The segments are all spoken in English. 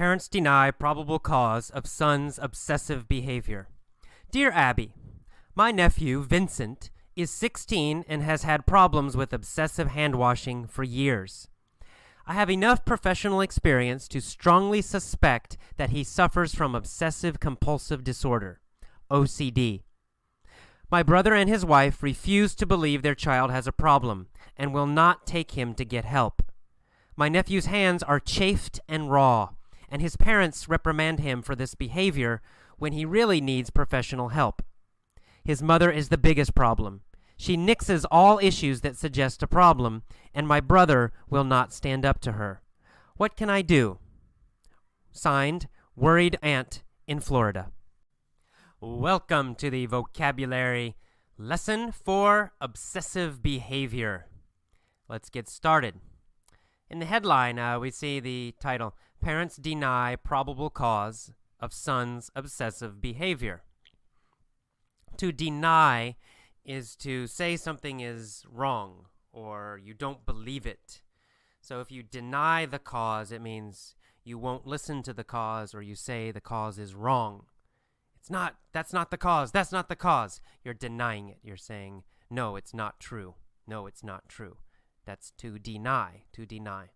Parents deny probable cause of son's obsessive behavior. Dear Abby, my nephew, Vincent, is 16 and has had problems with obsessive hand-washing for years. I have enough professional experience to strongly suspect that he suffers from obsessive-compulsive disorder, OCD. My brother and his wife refuse to believe their child has a problem and will not take him to get help. My nephew's hands are chafed and raw, and his parents reprimand him for this behavior when he really needs professional help. His mother is the biggest problem. She nixes all issues that suggest a problem, and my brother will not stand up to her. What can I do? Signed, Worried Aunt in Florida. Welcome to the vocabulary lesson for obsessive behavior. Let's get started. In the headline, we see the title, Parents Deny Probable Cause of Son's Obsessive Behavior. To deny is to say something is wrong or you don't believe it. So if you deny the cause, it means you won't listen to the cause or you say the cause is wrong. That's not the cause, that's not the cause. You're denying it. You're saying, no, it's not true. No, it's not true. That's to deny, to deny.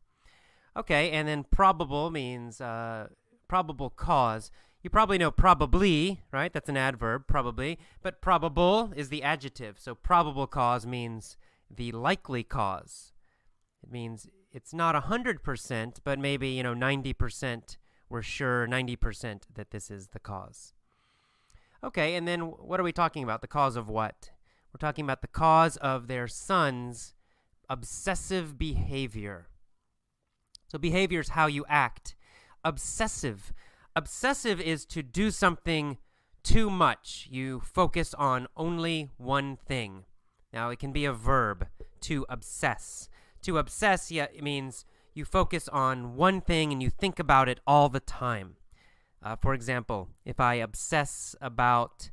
Okay, and then probable means probable cause. You probably know probably, right? That's an adverb, probably. But probable is the adjective. So probable cause means the likely cause. It means it's not 100%, but maybe, 90% we're sure, 90% that this is the cause. Okay, and then what are we talking about? The cause of what? We're talking about the cause of their son's obsessive behavior. So behavior is how you act. Obsessive. Obsessive is to do something too much. You focus on only one thing. Now, it can be a verb, to obsess. To obsess, it means you focus on one thing and you think about it all the time. For example, if I obsess about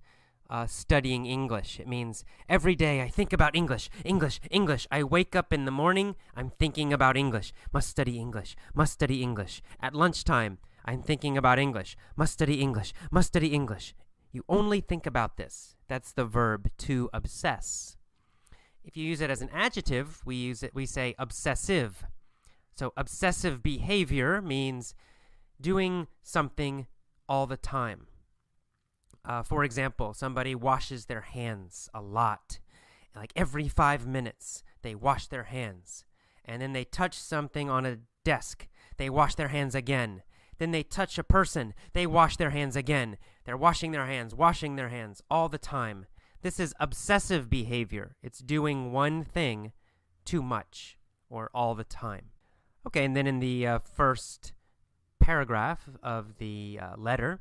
studying English, it means every day I think about English, English, English. I wake up in the morning, I'm thinking about English. Must study English, must study English. At lunchtime, I'm thinking about English. Must study English. Must study English. You only think about this. That's the verb to obsess. If you use it as an adjective, we say obsessive. So obsessive behavior means doing something all the time. For example, somebody washes their hands a lot. Like every 5 minutes, they wash their hands. And then they touch something on a desk. They wash their hands again. Then they touch a person. They wash their hands again. They're washing their hands all the time. This is obsessive behavior. It's doing one thing too much or all the time. Okay, and then in the first paragraph of the letter,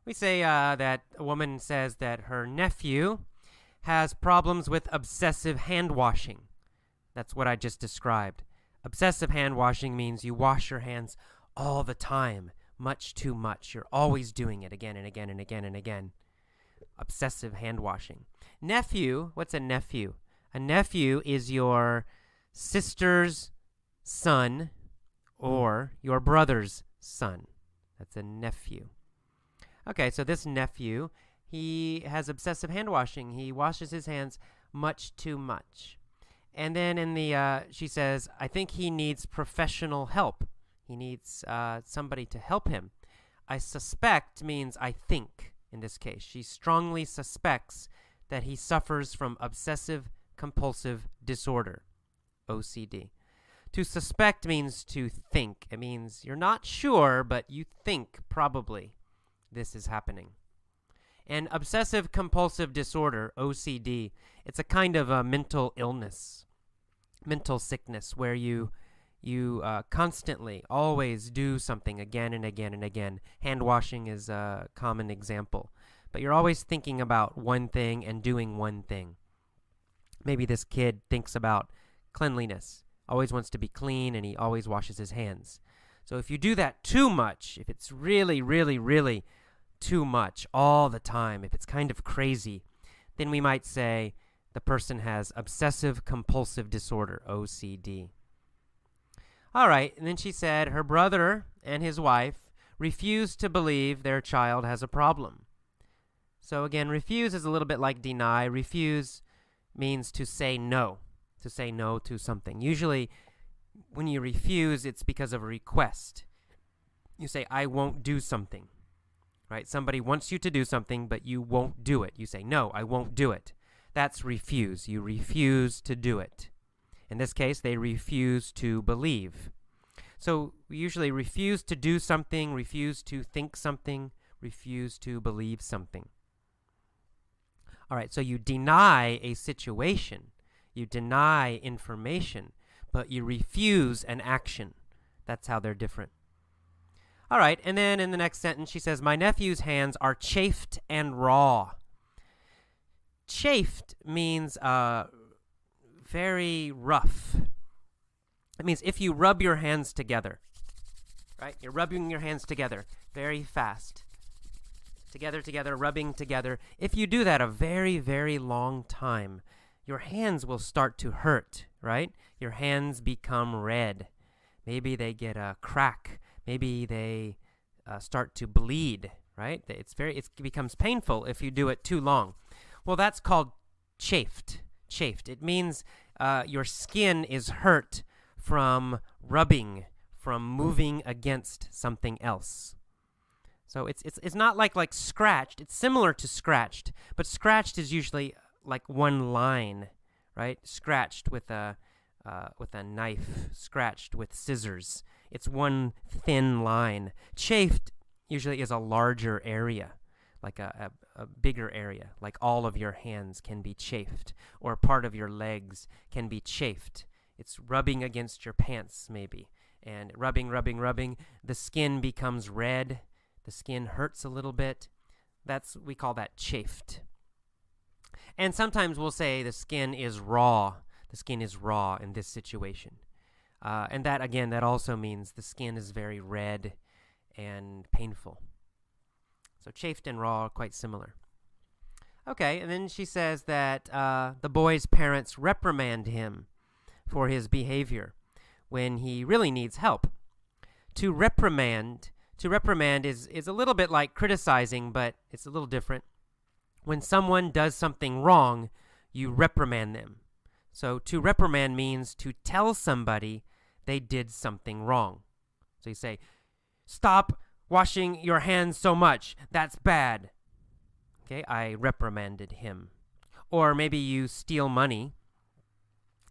we say that a woman says that her nephew has problems with obsessive hand washing. That's what I just described. Obsessive hand washing means you wash your hands all the time, much too much. You're always doing it again and again and again and again. Obsessive hand washing. Nephew, what's a nephew? A nephew is your sister's son or your brother's son. That's a nephew. Okay, so this nephew, he has obsessive hand washing. He washes his hands much too much. And then in the, she says, I think he needs professional help. He needs somebody to help him. I suspect means I think in this case. She strongly suspects that he suffers from obsessive compulsive disorder, OCD. To suspect means to think. It means you're not sure, but you think probably this is happening. And obsessive compulsive disorder, OCD, it's a kind of a mental illness, mental sickness where you constantly always do something again and again and again. Hand washing is a common example. But you're always thinking about one thing and doing one thing. Maybe this kid thinks about cleanliness, always wants to be clean, and he always washes his hands. So if you do that too much, if it's really, really, really too much all the time, if it's kind of crazy, then we might say the person has obsessive compulsive disorder, OCD. All right, and then she said her brother and his wife refuse to believe their child has a problem. So again, refuse is a little bit like deny. Refuse means to say no to something. Usually, when you refuse, it's because of a request. You say, I won't do something, right? Somebody wants you to do something, but you won't do it. You say, no, I won't do it. That's refuse. You refuse to do it. In this case, they refuse to believe. So we usually refuse to do something, refuse to think something, refuse to believe something. All right, so you deny a situation, you deny information, but you refuse an action. That's how they're different. All right, and then in the next sentence, she says, my nephew's hands are chafed and raw. Chafed means very rough. It means if you rub your hands together, right? You're rubbing your hands together very fast. Together, rubbing together. If you do that a very, very long time, your hands will start to hurt, right? Your hands become red. Maybe they get a crack. Maybe they start to bleed, right? It becomes painful if you do it too long. Well, that's called chafed. Chafed. It means your skin is hurt from rubbing, from moving against something else. So it's not like scratched. It's similar to scratched, but scratched is usually like one line, right? Scratched with a knife, scratched with scissors. It's one thin line. Chafed usually is a larger area, like a bigger area, like all of your hands can be chafed, or part of your legs can be chafed. It's rubbing against your pants, maybe, and rubbing. The skin becomes red. The skin hurts a little bit. We call that chafed. And sometimes we'll say the skin is raw. The skin is raw in this situation. And that, again, that also means the skin is very red and painful. So chafed and raw are quite similar. Okay, and then she says that the boy's parents reprimand him for his behavior when he really needs help. To reprimand is a little bit like criticizing, but it's a little different. When someone does something wrong, you reprimand them. So to reprimand means to tell somebody they did something wrong. So you say, stop washing your hands so much. That's bad. Okay, I reprimanded him. Or maybe you steal money,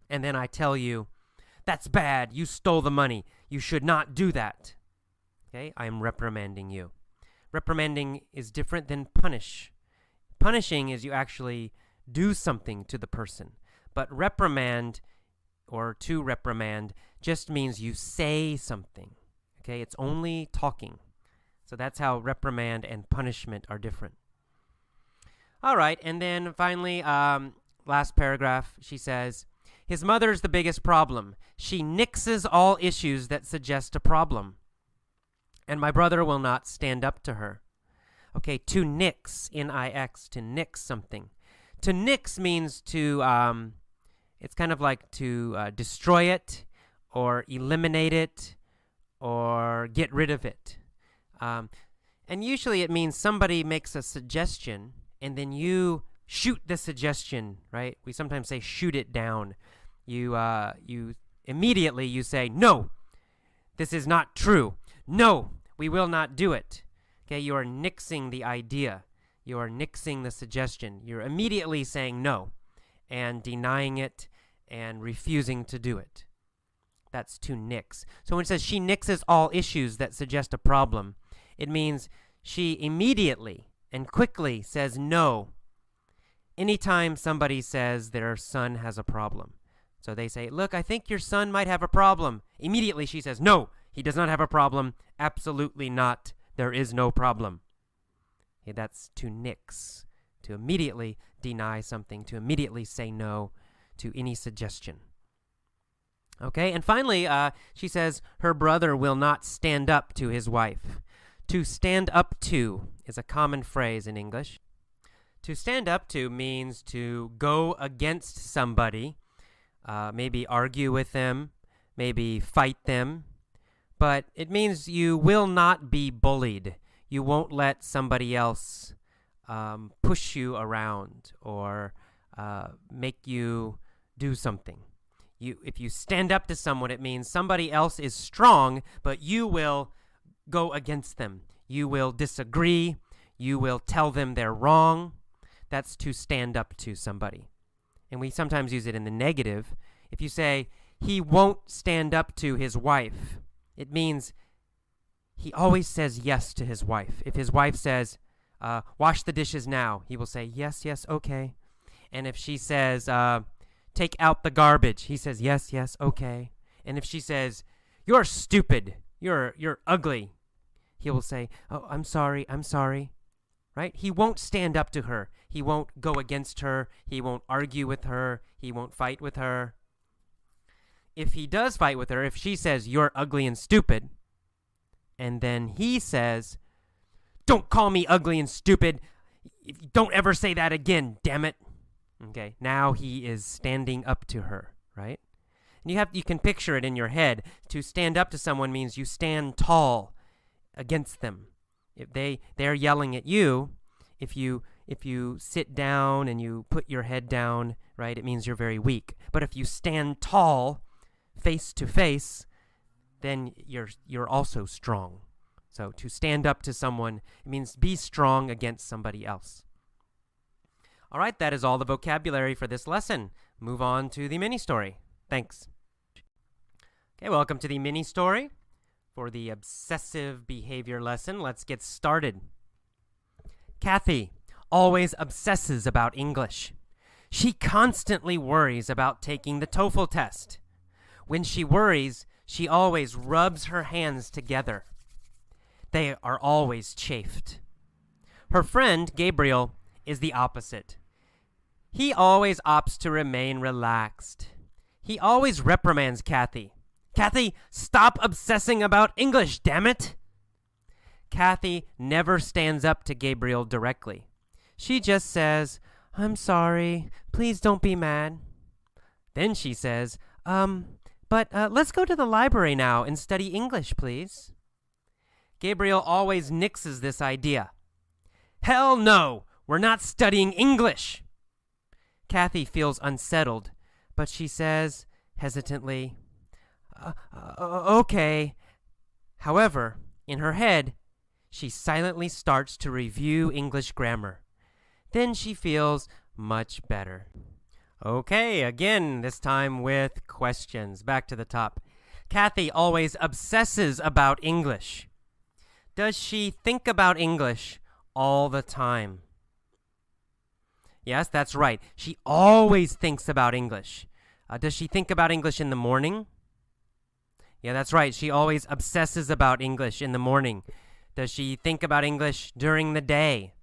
and then I tell you, that's bad. You stole the money. You should not do that. Okay, I'm reprimanding you. Reprimanding is different than punish. Punishing is you actually do something to the person. But reprimand, or to reprimand, just means you say something. Okay, it's only talking. So that's how reprimand and punishment are different. All right, and then finally, last paragraph, she says, his mother's the biggest problem. She nixes all issues that suggest a problem. And my brother will not stand up to her. Okay, to nix, N-I-X, to nix something. To nix means to, it's kind of like to destroy it, or eliminate it, or get rid of it. And usually it means somebody makes a suggestion, and then you shoot the suggestion, right? We sometimes say shoot it down. You immediately you say, no, this is not true. No, we will not do it. Okay, you are nixing the idea. You are nixing the suggestion. You're immediately saying no and denying it and refusing to do it. That's to nix. So when it says she nixes all issues that suggest a problem, it means she immediately and quickly says no anytime somebody says their son has a problem. So they say, look, I think your son might have a problem. Immediately she says, no, he does not have a problem. Absolutely not. There is no problem. Okay, that's to nix, to immediately deny something, to immediately say no to any suggestion. Okay, and finally, she says her brother will not stand up to his wife. To stand up to is a common phrase in English. To stand up to means to go against somebody, maybe argue with them, maybe fight them, but it means you will not be bullied. You won't let somebody else push you around or make you do something. If you stand up to someone, it means somebody else is strong, but you will go against them. You will disagree. You will tell them they're wrong. That's to stand up to somebody. And we sometimes use it in the negative. If you say, he won't stand up to his wife, it means he always says yes to his wife. If his wife says, wash the dishes now, he will say, yes, yes, okay. And if she says, take out the garbage, he says, yes, yes, okay. And if she says, you're stupid, you're ugly, he will say, oh, I'm sorry, right? He won't stand up to her. He won't go against her. He won't argue with her. He won't fight with her. If he does fight with her, if she says, you're ugly and stupid, and then he says, don't call me ugly and stupid. Don't ever say that again, damn it. Okay, now he is standing up to her, right? And you can picture it in your head. To stand up to someone means you stand tall against them. If they're yelling at you, if you sit down and you put your head down, right, it means you're very weak. But if you stand tall, face to face, then you're also strong. So to stand up to someone, it means be strong against somebody else. All right, that is all the vocabulary for this lesson. Move on to the mini story. Thanks. Okay, welcome to the mini story for the obsessive behavior lesson. Let's get started. Kathy always obsesses about English. She constantly worries about taking the TOEFL test. When she worries, she always rubs her hands together. They are always chafed. Her friend, Gabriel, is the opposite. He always opts to remain relaxed. He always reprimands Kathy. Kathy, stop obsessing about English, damn it! Kathy never stands up to Gabriel directly. She just says, I'm sorry, please don't be mad. Then she says, but let's go to the library now and study English, please. Gabriel always nixes this idea. Hell no, we're not studying English. Kathy feels unsettled, but she says, hesitantly, okay. However, in her head, she silently starts to review English grammar. Then she feels much better. Okay, again, this time with questions. Back to the top. Kathy always obsesses about English. Does she think about English all the time? Yes, that's right. She always thinks about English. Does she think about English in the morning? Yeah, that's right. She always obsesses about English in the morning. Does she think about English during the day?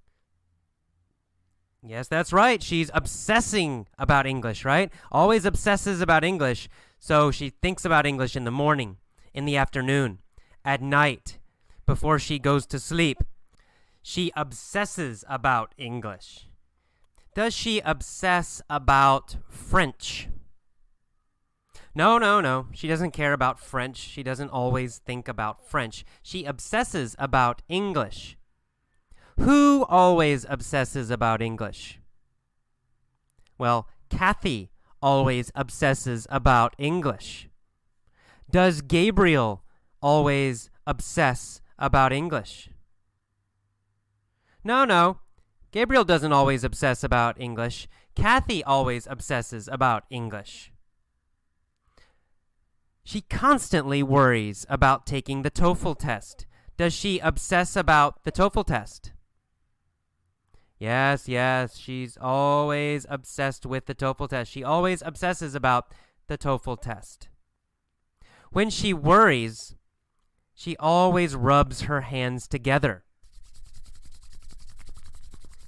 Yes, that's right. She's obsessing about English, right? Always obsesses about English. So she thinks about English in the morning, in the afternoon, at night, before she goes to sleep. She obsesses about English. Does she obsess about French? No. She doesn't care about French. She doesn't always think about French. She obsesses about English. Who always obsesses about English? Well, Kathy always obsesses about English. Does Gabriel always obsess about English? No. Gabriel doesn't always obsess about English. Kathy always obsesses about English. She constantly worries about taking the TOEFL test. Does she obsess about the TOEFL test? Yes, she's always obsessed with the TOEFL test. She always obsesses about the TOEFL test. When she worries, she always rubs her hands together.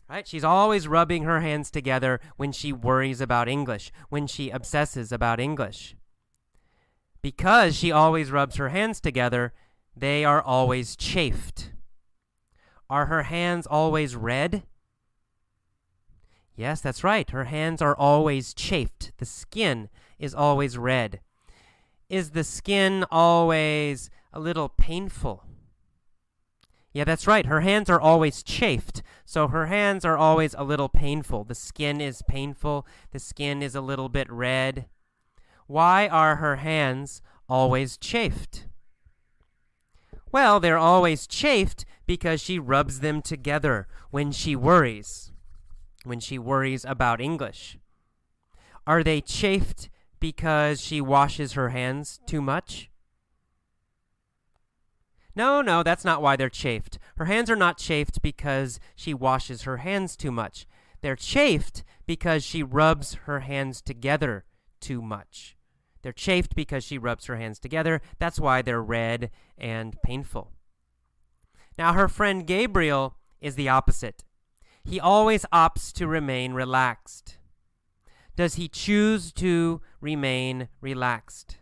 Right? She's always rubbing her hands together when she worries about English, when she obsesses about English. Because she always rubs her hands together, they are always chafed. Are her hands always red? Yes, that's right. Her hands are always chafed. The skin is always red. Is the skin always a little painful. Yeah, that's right. Her hands are always chafed, so her hands are always a little painful. The skin is painful. The skin is a little bit red. Why are her hands always chafed? Well, they're always chafed because she rubs them together when she worries about English. Are they chafed because she washes her hands too much? No, that's not why they're chafed. Her hands are not chafed because she washes her hands too much. They're chafed because she rubs her hands together too much. They're chafed because she rubs her hands together. That's why they're red and painful. Now, her friend Gabriel is the opposite. He always opts to remain relaxed. Does he choose to remain relaxed?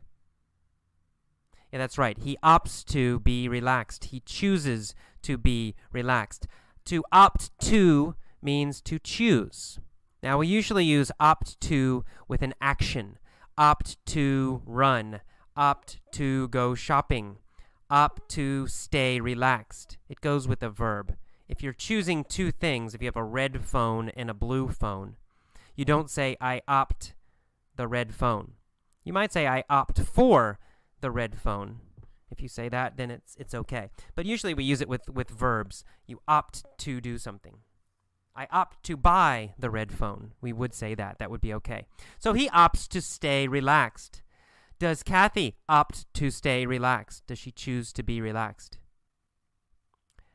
Yeah, that's right. He opts to be relaxed. He chooses to be relaxed. To opt to means to choose. Now, we usually use opt to with an action. Opt to run. Opt to go shopping. Opt to stay relaxed. It goes with a verb. If you're choosing two things, if you have a red phone and a blue phone, you don't say, I opt the red phone. You might say, I opt for the red phone. If you say that, then it's okay. But usually we use it with verbs. You opt to do something. I opt to buy the red phone. We would say that. That would be okay. So he opts to stay relaxed. Does Kathy opt to stay relaxed? Does she choose to be relaxed?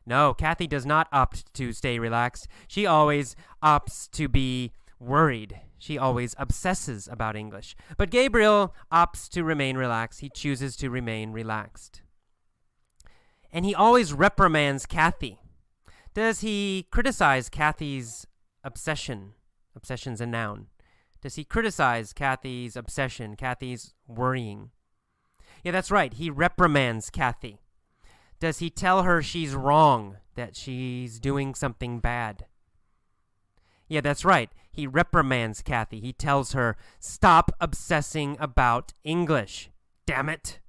No, Kathy does not opt to stay relaxed. She always opts to be worried. She always obsesses about English. But Gabriel opts to remain relaxed. He chooses to remain relaxed. And he always reprimands Kathy. Does he criticize Kathy's obsession? Obsession's a noun. Does he criticize Kathy's obsession, Kathy's worrying? Yeah, that's right. He reprimands Kathy. Does he tell her she's wrong, that she's doing something bad? Yeah, that's right. He reprimands Kathy. He tells her, stop obsessing about English. Damn it.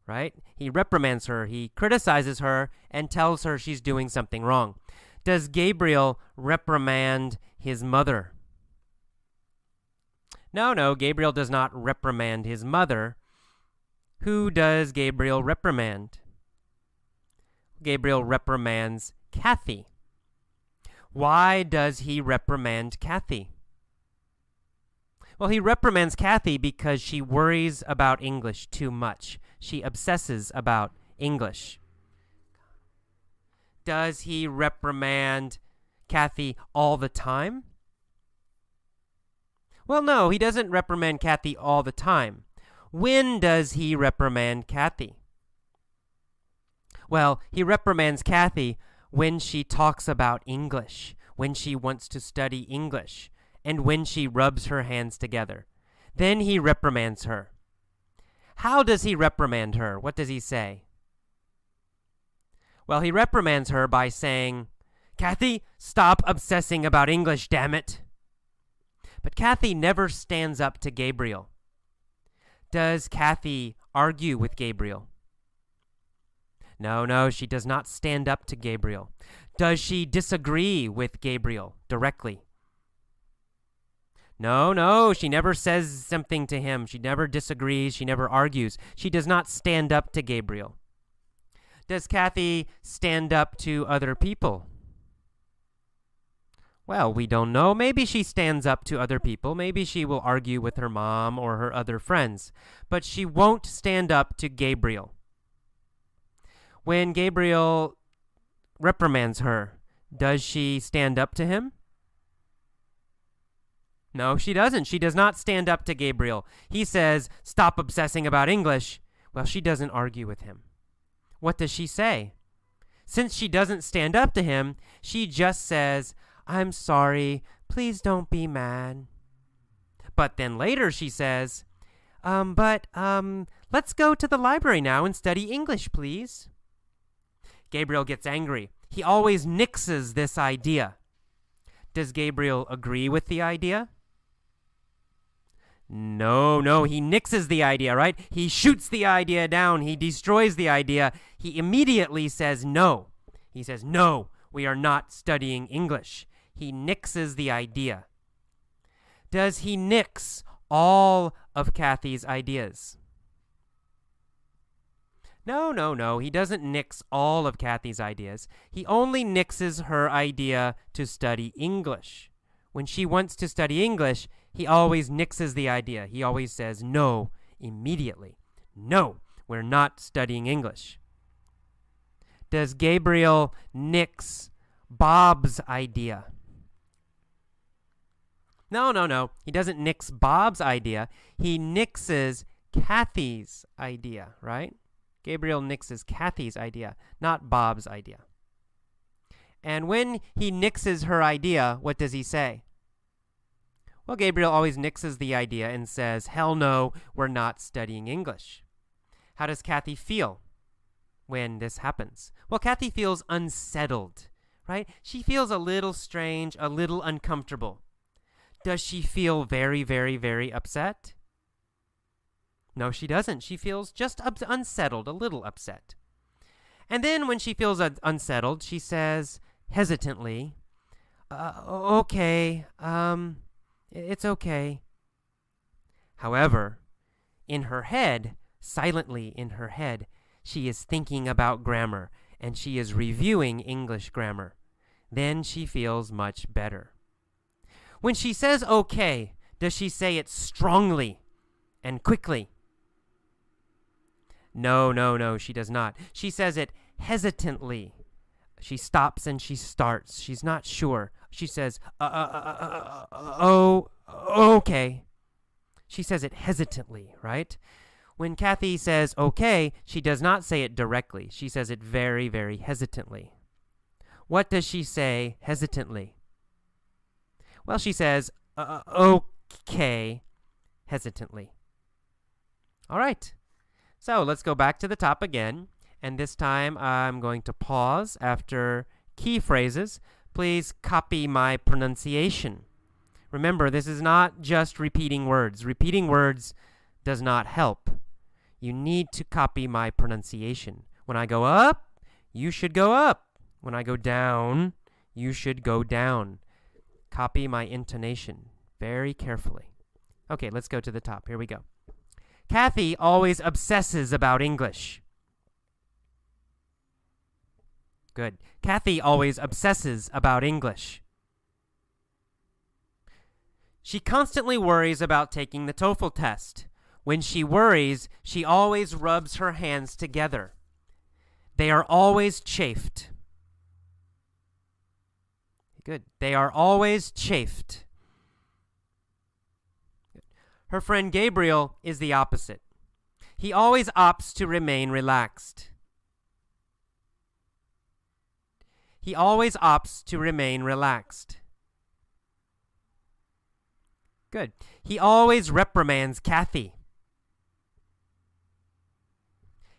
Right? He reprimands her. He criticizes her and tells her she's doing something wrong. Does Gabriel reprimand his mother? No, Gabriel does not reprimand his mother. Who does Gabriel reprimand? Gabriel reprimands Kathy. Why does he reprimand Kathy? Well, he reprimands Kathy because she worries about English too much. She obsesses about English. Does he reprimand Kathy all the time? Well, no, he doesn't reprimand Kathy all the time. When does he reprimand Kathy? Well, he reprimands Kathy when she talks about English, when she wants to study English, and when she rubs her hands together. Then he reprimands her. How does he reprimand her? What does he say? Well, he reprimands her by saying, Kathy, stop obsessing about English, damn it. But Kathy never stands up to Gabriel. Does Kathy argue with Gabriel? No, she does not stand up to Gabriel. Does she disagree with Gabriel directly? No, she never says something to him. She never disagrees. She never argues. She does not stand up to Gabriel. Does Kathy stand up to other people? Well, we don't know. Maybe she stands up to other people. Maybe she will argue with her mom or her other friends. But she won't stand up to Gabriel. When Gabriel reprimands her, does she stand up to him? No, she doesn't. She does not stand up to Gabriel. He says, stop obsessing about English. Well, she doesn't argue with him. What does she say? Since she doesn't stand up to him, she just says, I'm sorry. Please don't be mad. But then later she says, let's go to the library now and study English, please. Gabriel gets angry. He always nixes this idea. Does Gabriel agree with the idea? No, he nixes the idea, right? He shoots the idea down. He destroys the idea. He immediately says no. He says, no, we are not studying English. He nixes the idea. Does he nix all of Kathy's ideas? No, he doesn't nix all of Kathy's ideas. He only nixes her idea to study English. When she wants to study English, he always nixes the idea. He always says no immediately. No, we're not studying English. Does Gabriel nix Bob's idea? No. He doesn't nix Bob's idea. He nixes Kathy's idea, right? Gabriel nixes Kathy's idea, not Bob's idea. And when he nixes her idea, what does he say? Well, Gabriel always nixes the idea and says, hell no, we're not studying English. How does Kathy feel when this happens? Well, Kathy feels unsettled, right? She feels a little strange, a little uncomfortable. Does she feel very, very, very upset? No, she doesn't. She feels just unsettled, a little upset. And then when she feels unsettled, she says hesitantly, okay, it's okay. However, in her head, silently in her head, she is thinking about grammar, and she is reviewing English grammar. Then she feels much better. When she says okay, does she say it strongly and quickly? No, she does not. She says it hesitantly. She stops and she starts. She's not sure. She says, oh, okay. She says it hesitantly, right? When Kathy says okay, she does not say it directly. She says it very, very hesitantly. What does she say hesitantly? Well, she says, okay, hesitantly. All right. So let's go back to the top again. And this time I'm going to pause after key phrases. Please copy my pronunciation. Remember, this is not just repeating words. Repeating words does not help. You need to copy my pronunciation. When I go up, you should go up. When I go down, you should go down. Copy my intonation very carefully. Okay, let's go to the top. Here we go. Kathy always obsesses about English. Good. Kathy always obsesses about English. She constantly worries about taking the TOEFL test. When she worries, she always rubs her hands together. They are always chafed. Good. They are always chafed. Her friend Gabriel is the opposite. He always opts to remain relaxed. He always opts to remain relaxed. Good. He always reprimands Kathy.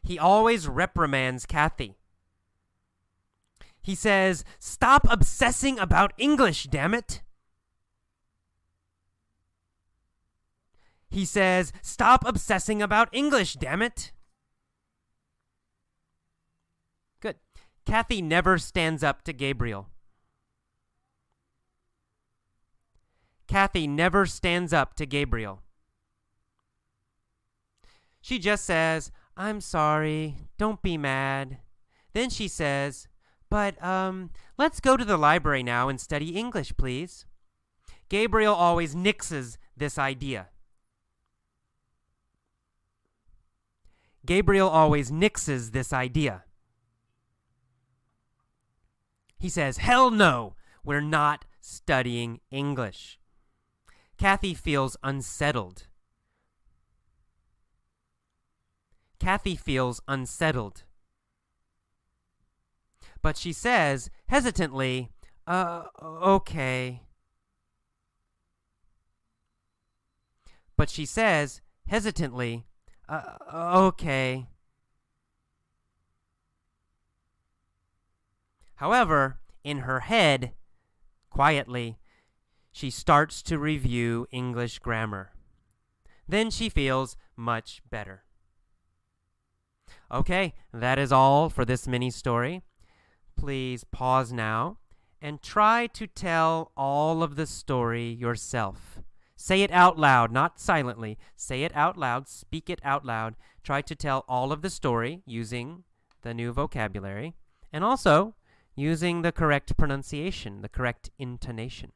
He always reprimands Kathy. He says, "Stop obsessing about English, damn it." He says, "Stop obsessing about English, damn it." Good. Kathy never stands up to Gabriel. Kathy never stands up to Gabriel. She just says, "I'm sorry, don't be mad." Then she says, "But, let's go to the library now and study English, please." Gabriel always nixes this idea. Gabriel always nixes this idea. He says, "Hell no, we're not studying English." Kathy feels unsettled. Kathy feels unsettled. But she says, hesitantly, okay. But she says, hesitantly, okay. However, in her head, quietly, she starts to review English grammar. Then she feels much better. Okay, that is all for this mini story. Please pause now and try to tell all of the story yourself. Say it out loud, not silently. Say it out loud, speak it out loud. Try to tell all of the story using the new vocabulary and also using the correct pronunciation, the correct intonation.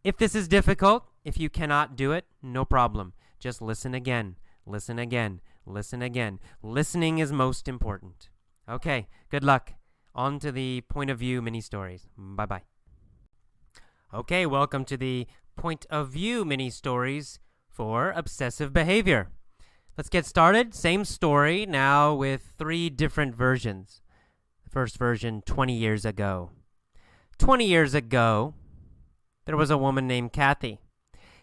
If this is difficult, if you cannot do it, no problem. Just listen again, listen again, listen again. Listening is most important. Okay, good luck. On to the point of view mini stories. Bye-bye. Okay, welcome to the point of view mini stories for obsessive behavior. Let's get started. Same story, now with 3 different versions. The first version, 20 years ago. 20 years ago, there was a woman named Kathy.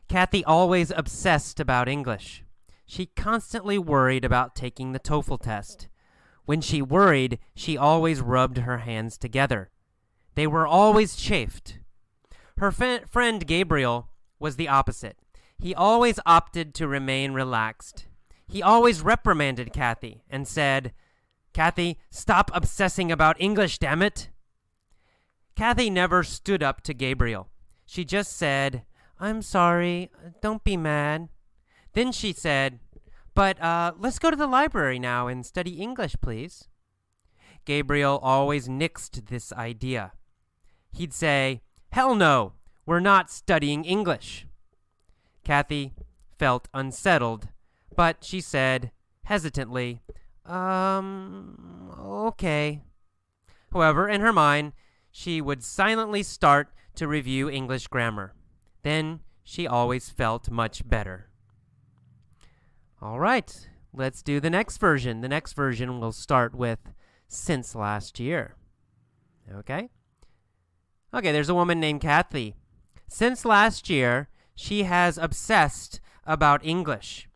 Kathy always obsessed about English. She constantly worried about taking the TOEFL test. When she worried, she always rubbed her hands together. They were always chafed. Her friend Gabriel was the opposite. He always opted to remain relaxed. He always reprimanded Kathy and said, "Kathy, stop obsessing about English, damn it." Kathy never stood up to Gabriel. She just said, "I'm sorry, don't be mad." Then she said, "But let's go to the library now and study English, please." Gabriel always nixed this idea. He'd say, "Hell no, we're not studying English." Kathy felt unsettled, but she said, hesitantly, okay. However, in her mind, she would silently start to review English grammar. Then she always felt much better. All right, let's do the next version. The next version will start with since last year. Okay? Okay, there's a woman named Kathy. Since last year, she has obsessed about English.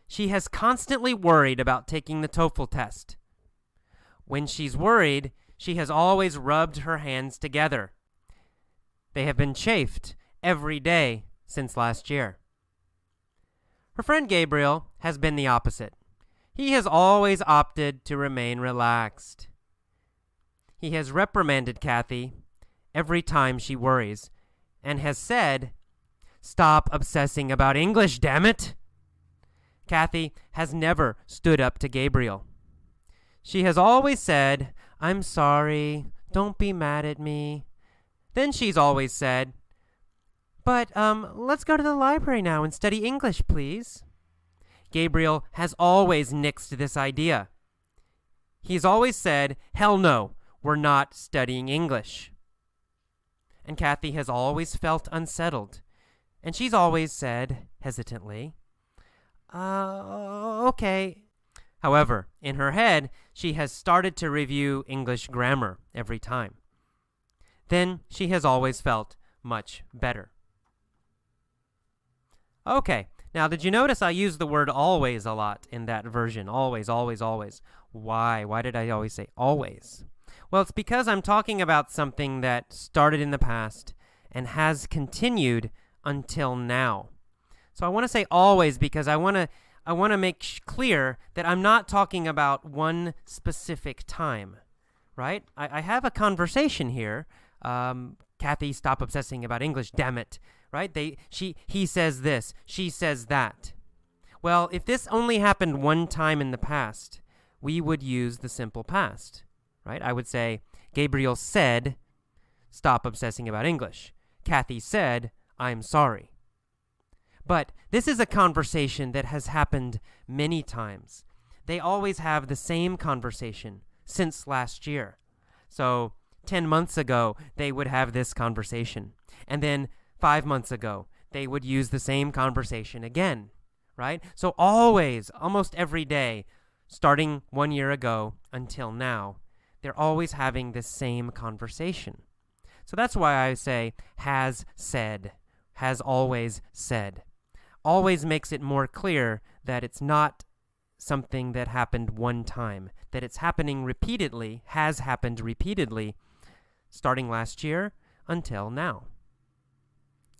She has constantly worried about taking the TOEFL test. When she's worried, she has always rubbed her hands together. They have been chafed every day since last year. Her friend Gabriel has been the opposite. He has always opted to remain relaxed. He has reprimanded Kathy every time she worries and has said, "Stop obsessing about English, damn it." Kathy has never stood up to Gabriel. She has always said, "I'm sorry, don't be mad at me." Then she's always said, "But let's go to the library now and study English, please." Gabriel has always nixed this idea. He's always said, "Hell no, we're not studying English." And Kathy has always felt unsettled. And she's always said, hesitantly, okay. However, in her head, she has started to review English grammar every time. Then she has always felt much better. Okay, now did you notice I used the word always a lot in that version? Always, always, always. Why? Why did I always say always? Well, it's because I'm talking about something that started in the past and has continued until now. So I want to say always because I want to make clear that I'm not talking about one specific time, right? I have a conversation here. Kathy, stop obsessing about English, damn it, right? He says this, she says that. Well, if this only happened one time in the past, we would use the simple past, right? I would say, Gabriel said, stop obsessing about English. Kathy said, I'm sorry. But this is a conversation that has happened many times. They always have the same conversation since last year. So 10 months ago, they would have this conversation. And then 5 months ago, they would use the same conversation again, right? So always, almost every day, starting 1 year ago until now, they're always having this same conversation. So that's why I say has said, has always said. Always makes it more clear that it's not something that happened one time, that it's happening repeatedly, has happened repeatedly, starting last year until now.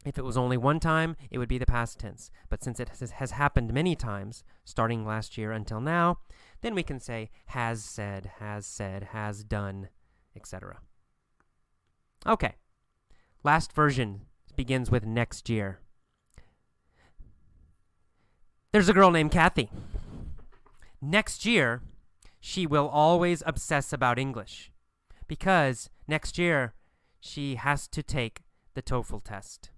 If it was only one time, it would be the past tense. But since it has happened many times, starting last year until now, then we can say has said, has done, etc. Okay. Last version begins with next year. There's a girl named Kathy. Next year, she will always obsess about English because next year she has to take the TOEFL test.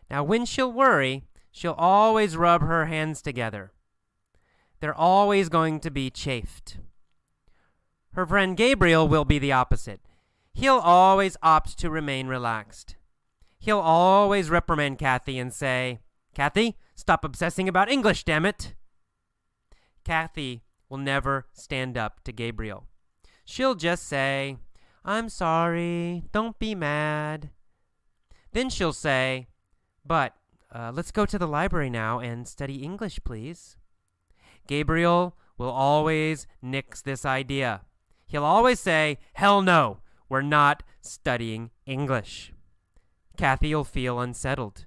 Now, when she'll worry, she'll always rub her hands together. They're always going to be chafed. Her friend Gabriel will be the opposite. He'll always opt to remain relaxed. He'll always reprimand Kathy and say, "Kathy, stop obsessing about English, damn it." Kathy will never stand up to Gabriel. She'll just say, "I'm sorry, don't be mad." Then she'll say, "But let's go to the library now and study English, please." Gabriel will always nix this idea. He'll always say, "Hell no, we're not studying English." Kathy'll feel unsettled,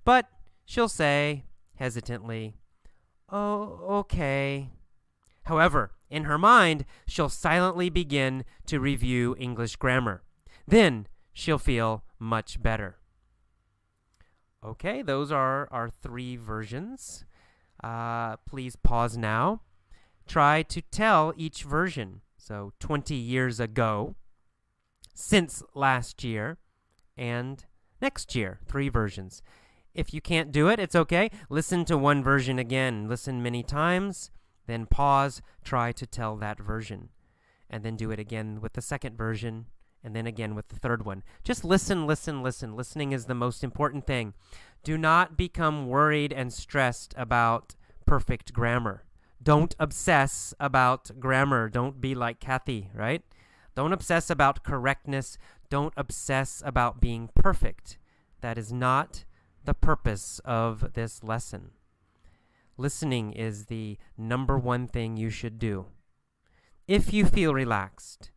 but she'll say, hesitantly, "Oh, okay." However, in her mind, she'll silently begin to review English grammar. Then she'll feel much better. Okay, those are our 3 versions. Please pause now. Try to tell each version. So 20 years ago, since last year, and next year, 3 versions. If you can't do it, it's okay. Listen to one version again. Listen many times, then pause, try to tell that version. And then do it again with the second version, and then again with the third one. Just listen, listen, listen. Listening is the most important thing. Do not become worried and stressed about perfect grammar. Don't obsess about grammar. Don't be like Kathy, right? Don't obsess about correctness. Don't obsess about being perfect. That is not the purpose of this lesson. Listening is the number 1 thing you should do. If you feel relaxed,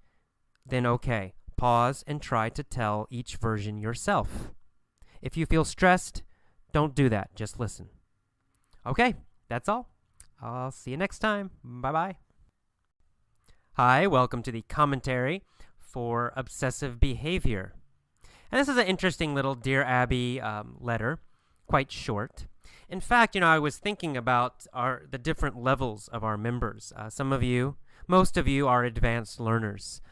then okay, pause and try to tell each version yourself. If you feel stressed, don't do that. Just listen. Okay, that's all. I'll see you next time. Bye-bye. Hi, welcome to the commentary for obsessive behavior. And this is an interesting little Dear Abby letter, quite short. In fact, I was thinking about the different levels of our members. Most of you are advanced learners.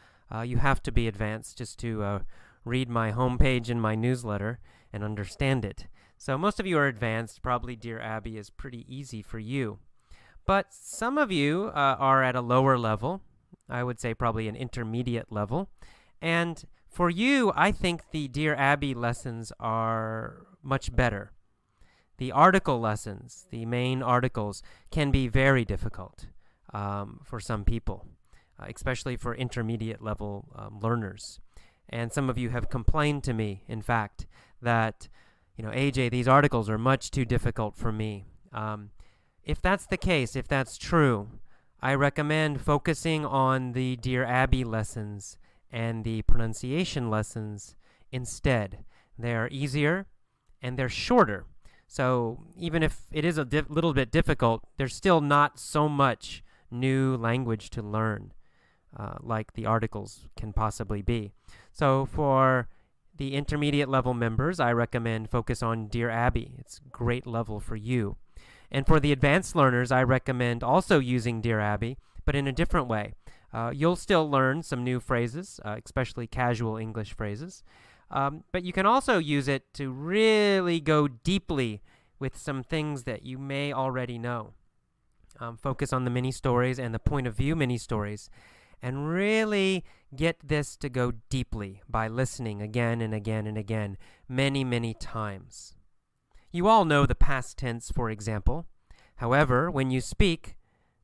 You have to be advanced just to read my homepage in my newsletter and understand it. So most of you are advanced. Probably Dear Abby is pretty easy for you. But some of you are at a lower level. I would say probably an intermediate level. And for you, I think the Dear Abby lessons are much better. The article lessons, the main articles, can be very difficult for some people, especially for intermediate level learners. And some of you have complained to me, in fact, that, AJ, these articles are much too difficult for me. If that's the case, if that's true, I recommend focusing on the Dear Abby lessons and the pronunciation lessons instead. They're easier and they're shorter. So even if it is a little bit difficult, there's still not so much new language to learn like the articles can possibly be. So for the intermediate level members, I recommend focus on Dear Abby. It's a great level for you. And for the advanced learners, I recommend also using Dear Abby, but in a different way. You'll still learn some new phrases, especially casual English phrases. But you can also use it to really go deeply with some things that you may already know. Focus on the mini stories and the point of view mini stories, and really get this to go deeply by listening again and again and again, many, many times. You all know the past tense, for example. However, when you speak,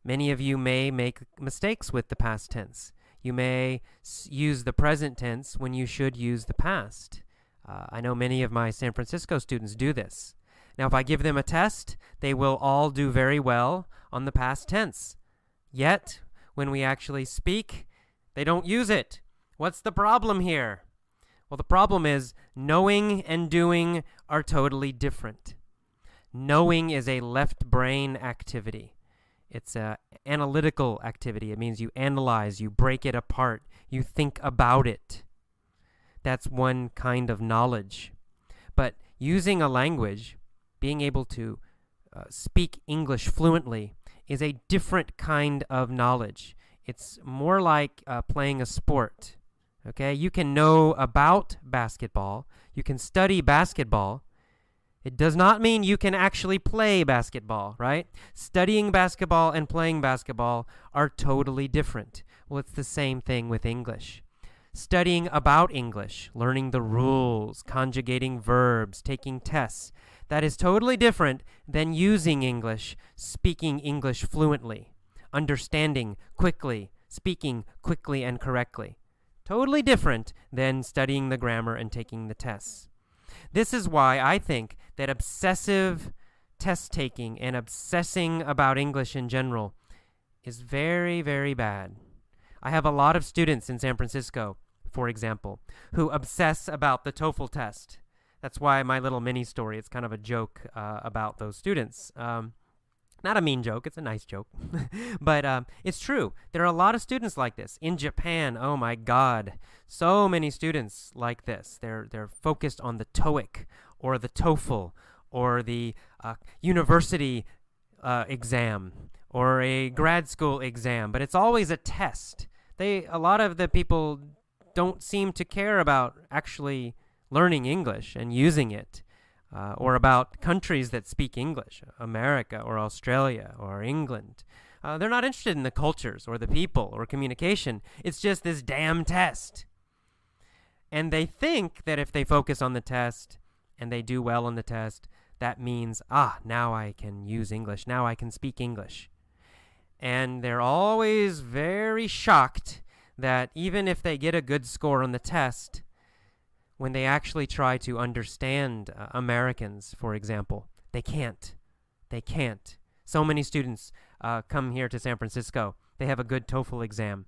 many of you may make mistakes with the past tense. You may use the present tense when you should use the past. I know many of my San Francisco students do this. Now, if I give them a test, they will all do very well on the past tense. Yet, when we actually speak, they don't use it. What's the problem here? Well, the problem is knowing and doing are totally different. Knowing is a left brain activity. It's an analytical activity. It means you analyze, you break it apart, you think about it. That's one kind of knowledge. But using a language, being able to speak English fluently, is a different kind of knowledge. It's more like playing a sport. Okay, you can know about basketball, you can study basketball. It does not mean you can actually play basketball, right? Studying basketball and playing basketball are totally different. Well, it's the same thing with English. Studying about English, learning the rules, conjugating verbs, taking tests, that is totally different than using English, speaking English fluently, understanding quickly, speaking quickly and correctly. Totally different than studying the grammar and taking the tests. This is why I think that obsessive test taking and obsessing about English in general is very, very bad. I have a lot of students in San Francisco, for example, who obsess about the TOEFL test. That's why my little mini story, it's kind of a joke about those students. Not a mean joke, it's a nice joke. But it's true. There are a lot of students like this. In Japan, oh my God, so many students like this. They're focused on the TOEIC or the TOEFL or the university exam or a grad school exam, but it's always a test. A lot of the people don't seem to care about actually learning English and using it. Or about countries that speak English, America or Australia or England. They're not interested in the cultures or the people or communication. It's just this damn test. And they think that if they focus on the test and they do well on the test, that means, now I can use English. Now I can speak English. And they're always very shocked that even if they get a good score on the test, when they actually try to understand Americans, for example, they can't. They can't. So many students come here to San Francisco. They have a good TOEFL exam.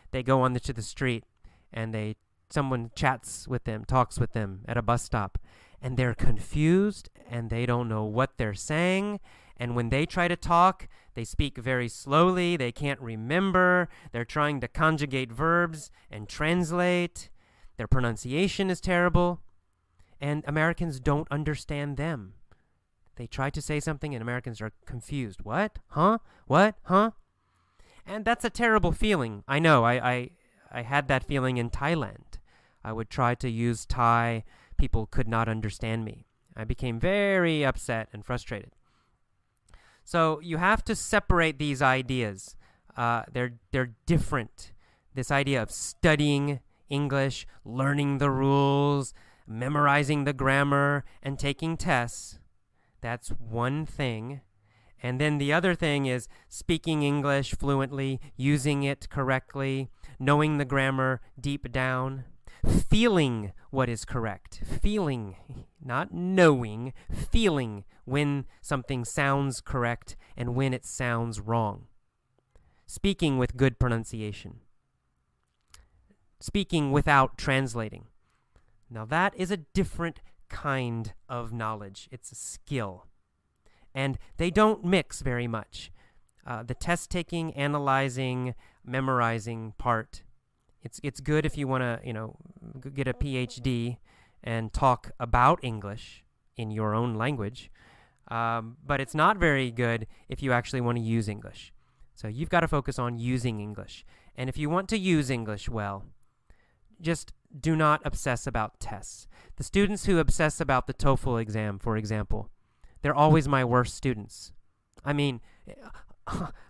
They go to the street, and someone chats with them, talks with them at a bus stop, and they're confused, and they don't know what they're saying. And when they try to talk, they speak very slowly. They can't remember. They're trying to conjugate verbs and translate. Their pronunciation is terrible, and Americans don't understand them. They try to say something, and Americans are confused. What? Huh? What? Huh? And that's a terrible feeling. I know. I had that feeling in Thailand. I would try to use Thai. People could not understand me. I became very upset and frustrated. So you have to separate these ideas. They're different. This idea of studying English, learning the rules, memorizing the grammar, and taking tests. That's one thing. And then the other thing is speaking English fluently, using it correctly, knowing the grammar deep down, feeling what is correct. Feeling, not knowing, feeling when something sounds correct and when it sounds wrong. Speaking with good pronunciation. Speaking without translating. Now that is a different kind of knowledge. It's a skill. And they don't mix very much. The test-taking, analyzing, memorizing part, it's good if you want to, get a PhD and talk about English in your own language. But it's not very good if you actually want to use English. So you've got to focus on using English. And if you want to use English well, just do not obsess about tests. The students who obsess about the TOEFL exam, for example, they're always my worst students. I mean,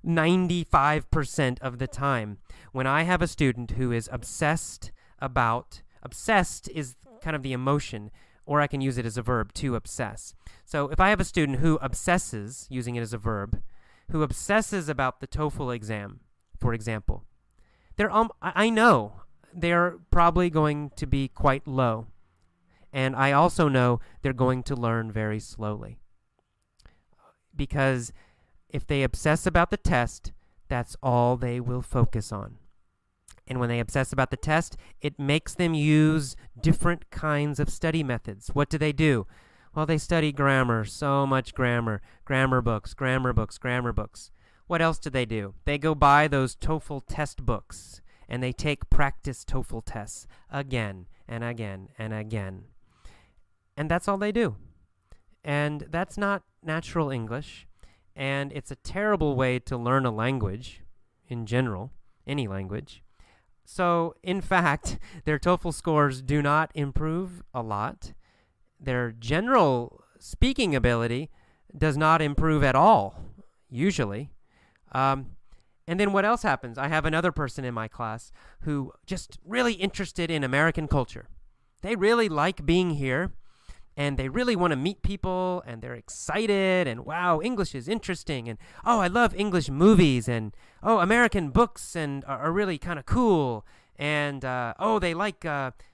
95% of the time, when I have a student who is obsessed is kind of the emotion, or I can use it as a verb, to obsess. So if I have a student who obsesses, using it as a verb, who obsesses about the TOEFL exam, for example, I know they're probably going to be quite low. And I also know they're going to learn very slowly. Because if they obsess about the test, that's all they will focus on. And when they obsess about the test, it makes them use different kinds of study methods. What do? Well, they study grammar, so much grammar, grammar books, grammar books, grammar books. What else do? They go buy those TOEFL test books, and they take practice TOEFL tests again and again and again. And that's all they do. And that's not natural English, and it's a terrible way to learn a language in general, any language. So, in fact, their TOEFL scores do not improve a lot. Their general speaking ability does not improve at all, usually. And then what else happens? I have another person in my class who just really interested in American culture. They really like being here, and they really want to meet people, and they're excited, and wow, English is interesting, and oh, I love English movies, and oh, American books and are really kind of cool, and oh, they like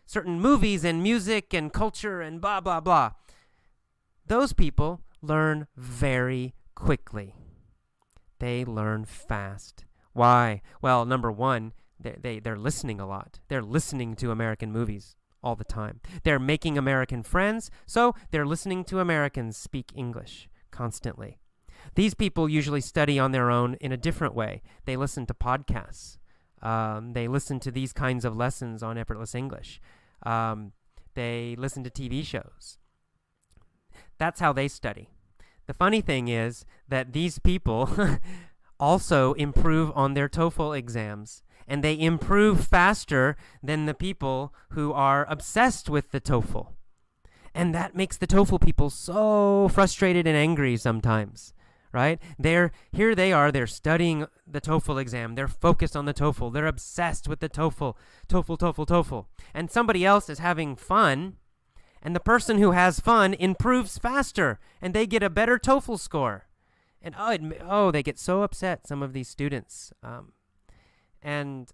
certain movies and music and culture and blah, blah, blah. Those people learn very quickly. They learn fast. Why? Well, number one, they're listening a lot. They're listening to American movies all the time. They're making American friends, so they're listening to Americans speak English constantly. These people usually study on their own in a different way. They listen to podcasts. They listen to these kinds of lessons on Effortless English. They listen to TV shows. That's how they study. The funny thing is that these people also improve on their TOEFL exams, and they improve faster than the people who are obsessed with the TOEFL. And that makes the TOEFL people so frustrated and angry sometimes, right? Here they are, they're studying the TOEFL exam, they're focused on the TOEFL, they're obsessed with the TOEFL. And somebody else is having fun, and the person who has fun improves faster, and they get a better TOEFL score. And they get so upset, some of these students. And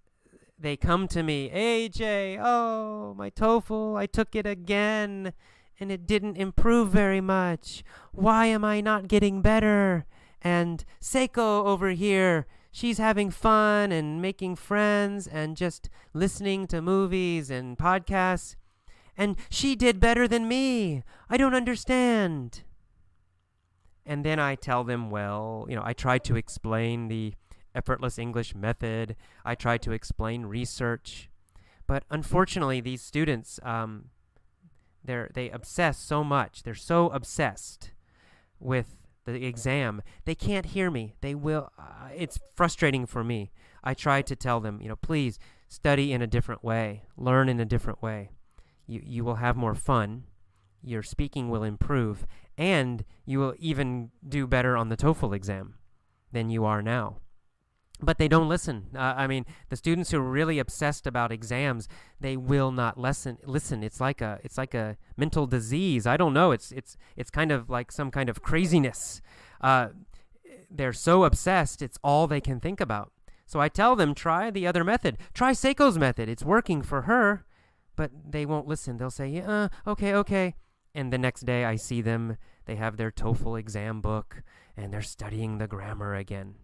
they come to me, AJ, oh, my TOEFL, I took it again, and it didn't improve very much. Why am I not getting better? And Seiko over here, she's having fun and making friends and just listening to movies and podcasts, and she did better than me. I don't understand. And then I tell them, well, I try to explain the Effortless English method. I try to explain research. But unfortunately, these students, they obsess so much. They're so obsessed with the exam. They can't hear me. They will. It's frustrating for me. I try to tell them, please study in a different way. Learn in a different way. You will have more fun. Your speaking will improve. And you will even do better on the TOEFL exam than you are now. But they don't listen. The students who are really obsessed about exams, they will not listen. It's like a mental disease. I don't know. It's kind of like some kind of craziness. They're so obsessed. It's all they can think about. So I tell them, try the other method. Try Seiko's method. It's working for her. But they won't listen. They'll say, yeah, okay. And the next day I see them. They have their TOEFL exam book, and they're studying the grammar again.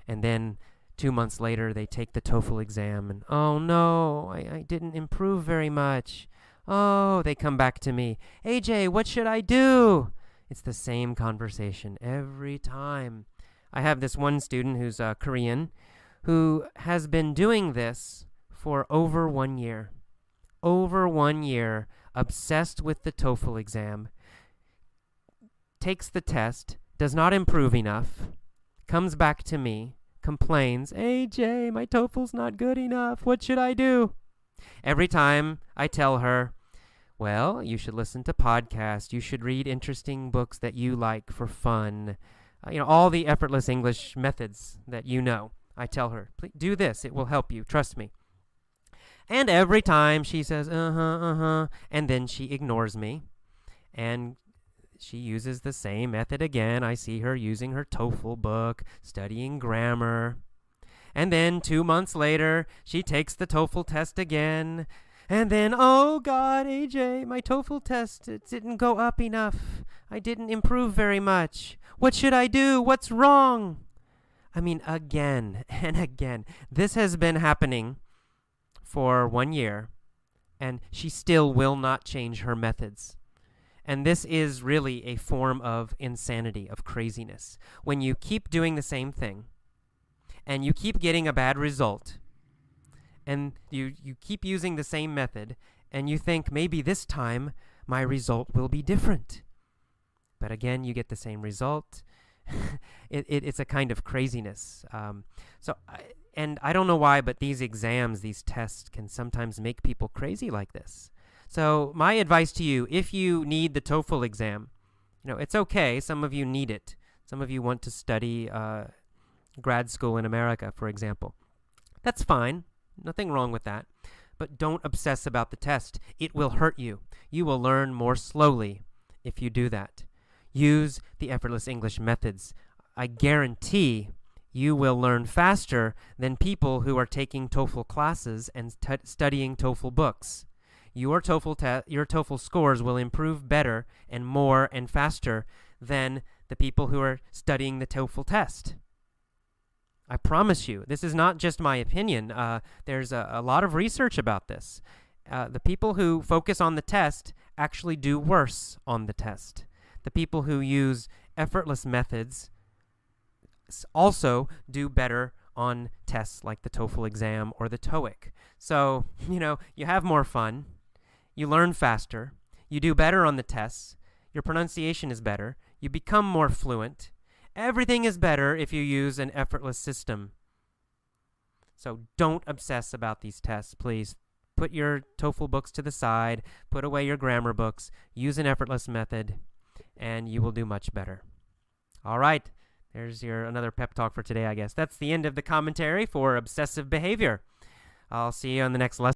And then 2 months later, they take the TOEFL exam, and oh no, I didn't improve very much. Oh, they come back to me. AJ, what should I do? It's the same conversation every time. I have this one student who's Korean who has been doing this for over 1 year. Over 1 year, obsessed with the TOEFL exam, takes the test, does not improve enough, comes back to me, complains, AJ, my TOEFL's not good enough. What should I do? Every time I tell her, well, you should listen to podcasts. You should read interesting books that you like for fun. All the Effortless English methods that you know. I tell her, please do this. It will help you. Trust me. And every time she says, and then she ignores me. And she uses the same method again. I see her using her TOEFL book, studying grammar. And then 2 months later, she takes the TOEFL test again. And then, oh God, AJ, my TOEFL test, it didn't go up enough. I didn't improve very much. What should I do? What's wrong? Again and again. This has been happening for 1 year, and she still will not change her methods. And this is really a form of insanity, of craziness. When you keep doing the same thing, and you keep getting a bad result, and you keep using the same method, and you think maybe this time my result will be different. But again, you get the same result. It's a kind of craziness. And I don't know why, but these exams, these tests can sometimes make people crazy like this. So my advice to you, if you need the TOEFL exam, it's okay. Some of you need it. Some of you want to study grad school in America, for example. That's fine. Nothing wrong with that. But don't obsess about the test. It will hurt you. You will learn more slowly if you do that. Use the effortless English methods. I guarantee you will learn faster than people who are taking TOEFL classes and studying TOEFL books. Your TOEFL scores will improve better and more and faster than the people who are studying the TOEFL test. I promise you. This is not just my opinion. There's a lot of research about this. The people who focus on the test actually do worse on the test. The people who use effortless methods also do better on tests like the TOEFL exam or the TOEIC. So, you have more fun. You learn faster. You do better on the tests. Your pronunciation is better. You become more fluent. Everything is better if you use an effortless system. So don't obsess about these tests, please. Put your TOEFL books to the side. Put away your grammar books. Use an effortless method, and you will do much better. All right. There's another pep talk for today, I guess. That's the end of the commentary for obsessive behavior. I'll see you on the next lesson.